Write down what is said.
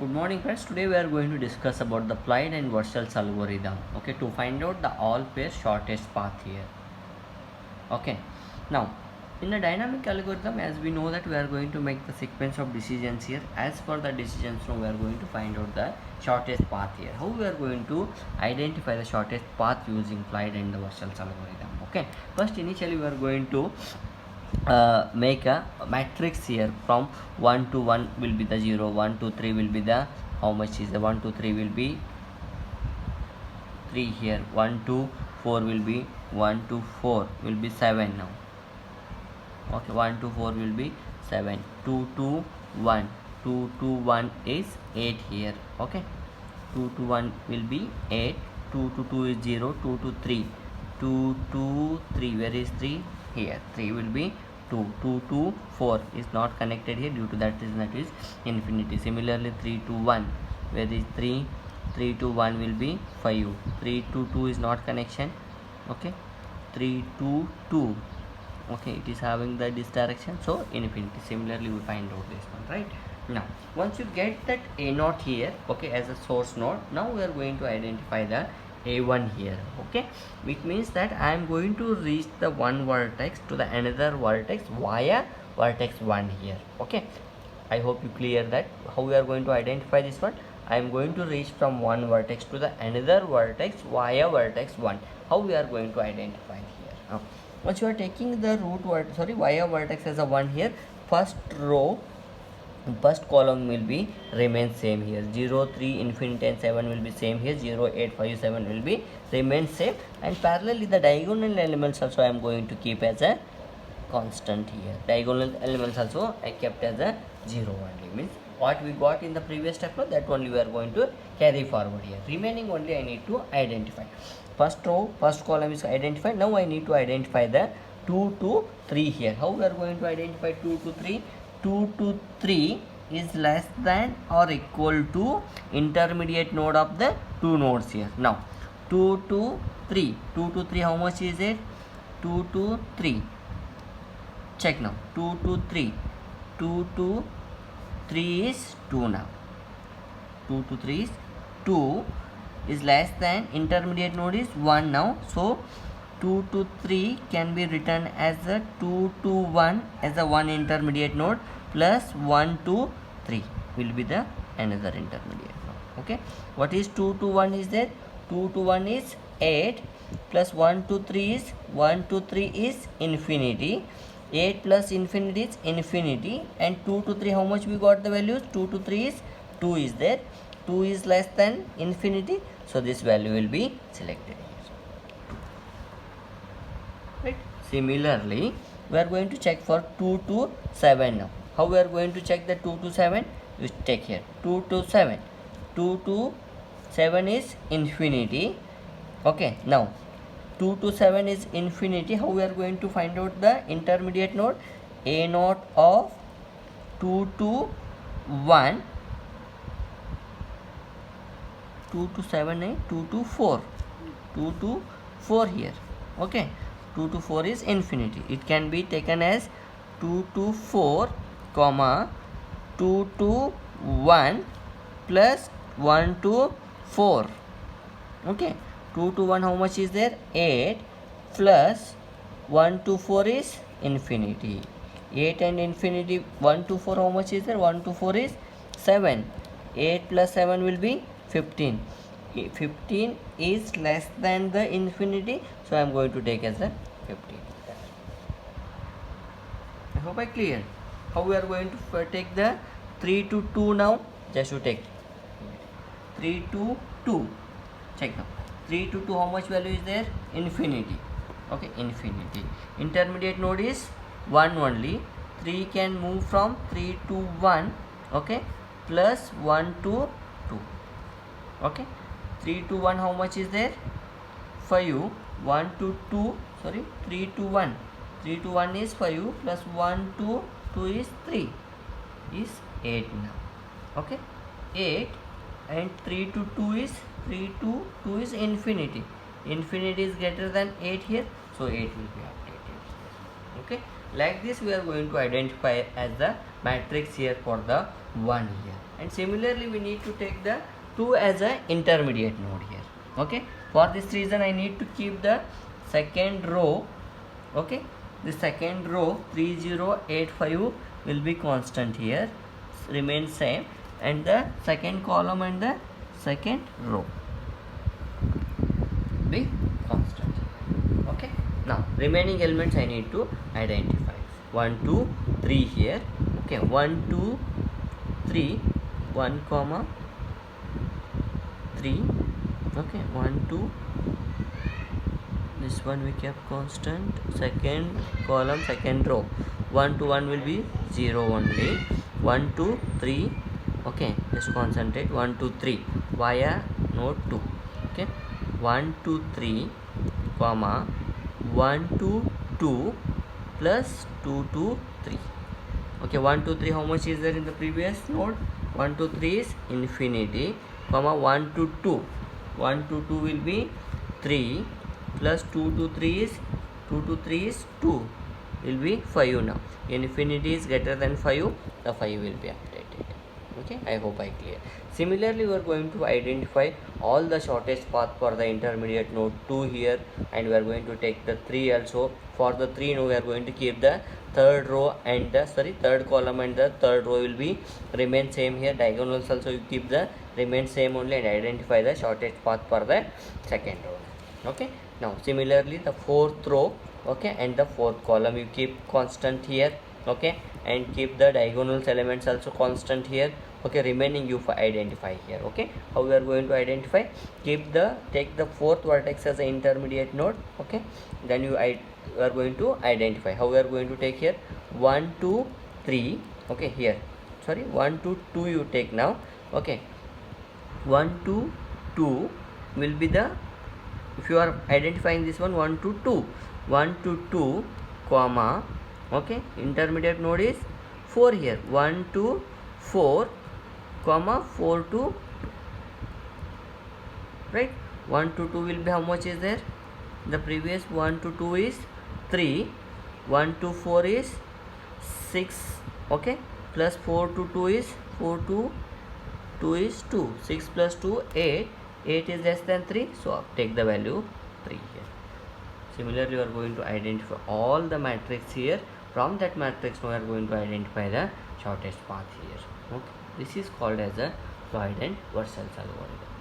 Good morning friends. Today we are going to discuss about the Applied and Warshall's algorithm. Okay, to find out the all pair shortest path here. Okay, now in a dynamic algorithm, as we know that we are going to make the sequence of decisions here. As per the decisions, now we are going to find out the shortest path here. How we are going to identify the shortest path using Applied and the Warshall's algorithm. Okay, first initially we are going to make a matrix here. From 1 to 1 will be the 0, 1 to 3 will be the how much is the 1 to 3 will be 3 here, 1 to 4 will be 1 to 4 will be 7 now. Okay, 1 to 4 will be 7, 2 to 1, 2 to 1 is 8 here. Okay, 2 to 1 will be 8, 2 to 2 is 0, 2 to 3, 2 to 3, where is 3 here, 3 will be 2, 2 to 4 is not connected here, due to that reason that is infinity. Similarly 3 to 1, where is 3, 3 to 1 will be 5, 3 to 2 is not connection. Okay, 3 to 2, okay, it is having the this direction, so infinity. Similarly we find out this one, right? Now once you get that a naught here, okay, as a source node, now we are going to identify the a1 here. Okay, which means that I am going to reach the one vertex to the another vertex via vertex 1 here. Okay, I hope you clear that how we are going to identify this one. I am going to reach from one vertex to the another vertex via vertex 1. How we are going to identify here? Once you are taking the via vertex as a 1 here, first row, first column will be remain same here, 0, 3, infinity and 7 will be same here, 0, 8, 5, 7 will be remain same, and parallelly the diagonal elements also I am going to keep as a constant here. Diagonal elements also I kept as a 0 only, means what we got in the previous step, no, that only we are going to carry forward here. Remaining only I need to identify. First row, first column is identified. Now I need to identify the 2 to 3 here. How we are going to identify 2 to 3? 2 to 3 is less than or equal to intermediate node of the two nodes here. Now 2 to 3, 2 to 3, how much is it? 2 to 3, check now, 2 to 3, 2 to 3 is 2 now, 2 to 3 is 2 is less than intermediate node is 1 now, so 2 to 3 can be written as a 2 to 1 as a one intermediate node, plus 1 to 3 will be the another intermediate node. Okay, what is 2 to 1 is that 2 to 1 is 8, plus 1 to 3 is 1 to 3 is infinity, 8 plus infinity is infinity, and 2 to 3 how much we got the values? 2 to 3 is 2 is there, 2 is less than infinity, so this value will be selected, right? Similarly we are going to check for 2 to 7 now. How we are going to check the 2 to 7? You take here 2 to 7, 2 to 7 is infinity. Okay, now 2 to 7 is infinity. How we are going to find out the intermediate node? A naught of 2 to 1, 2 to 7 is 2 to 4, 2 to 4 here. Okay, 2 to 4 is infinity. It can be taken as 2 to 4 comma 2 to 1 plus 1 to 4. Okay, 2 to 1 how much is there? 8, plus 1 to 4 is infinity. 8 and infinity, 1 to 4 how much is there? 1 to 4 is 7. 8 plus 7 will be 15. 15 is less than the infinity, so I am going to take as a 15. I hope I clear. How we are going to take the 3 to 2 now? Just to take 3 to 2. Check now. 3 to 2 how much value is there? Infinity. Okay, infinity. Intermediate node is 1 only. 3 can move from 3 to 1. Okay, plus 1 to 2. Okay, 3 to 1 how much is there? 5. 1 to 2, sorry, 3 to 1. 3 to 1 is 5, plus 1 to 2 is 3, is 8 now. Okay, 8, and 3 to 2 is 3 to 2 is infinity. Infinity is greater than 8 here, so 8 will be updated. Okay, like this we are going to identify as the matrix here for the 1 here, and similarly we need to take the 2 as a intermediate node here. Okay, for this reason I need to keep the second row. Okay, the second row 3085 will be constant here, remain same, and the second column and the second row be constant. Okay, now remaining elements I need to identify. 1 2 3 here. Okay, 1 2 3, 1 comma 3. Okay, 1 2, this one we kept constant, second column second row 1 to 1 will be 0 only. 1 2 3. Okay, just concentrate. 1 2 3 via node 2. Okay, 1 2 3 comma 1 2 2 plus 2 2 3. Okay, 1 2 3 how much is there in the previous node? 1 2 3 is infinity, comma 1 to 2. 1 to 2 will be 3 plus 2 to 3 is 2 to 3 is 2, will be 5 now. Infinity is greater than 5, the 5 will be updated. Okay, I hope I clear. Similarly, we are going to identify all the shortest path for the intermediate node 2 here, and we are going to take the 3 also. For the 3 now we are going to keep the third row and the third column and the third row will be remain same here. Diagonals also you keep the remain same only, and identify the shortest path for the second row. Okay, now similarly the fourth row, okay, and the fourth column you keep constant here. Okay, and keep the diagonals elements also constant here. Okay, remaining you identify here. Okay, how we are going to identify? Take the fourth vertex as an intermediate node. Okay, then you are going to identify. How we are going to take here? 1 2 3. Okay, here 1 2 2 you take now. Okay, 1 2 2 will be the, if you are identifying this one, 1 to 2, 1 to 2 comma, okay, intermediate node is 4 here, 1 to 4 comma 4 to 2, right? 1 to 2 will be how much is there? The previous 1 to 2 is 3, 1 to 4 is 6, okay, plus 4 to 2 is 4 to 2 is 2, 6 plus 2 8, 8 is less than 3, so take the value 3 here. Similarly, we are going to identify all the matrix here. From that matrix we are going to identify the shortest path here. Okay, this is called as a Floyd and Warshall's algorithm.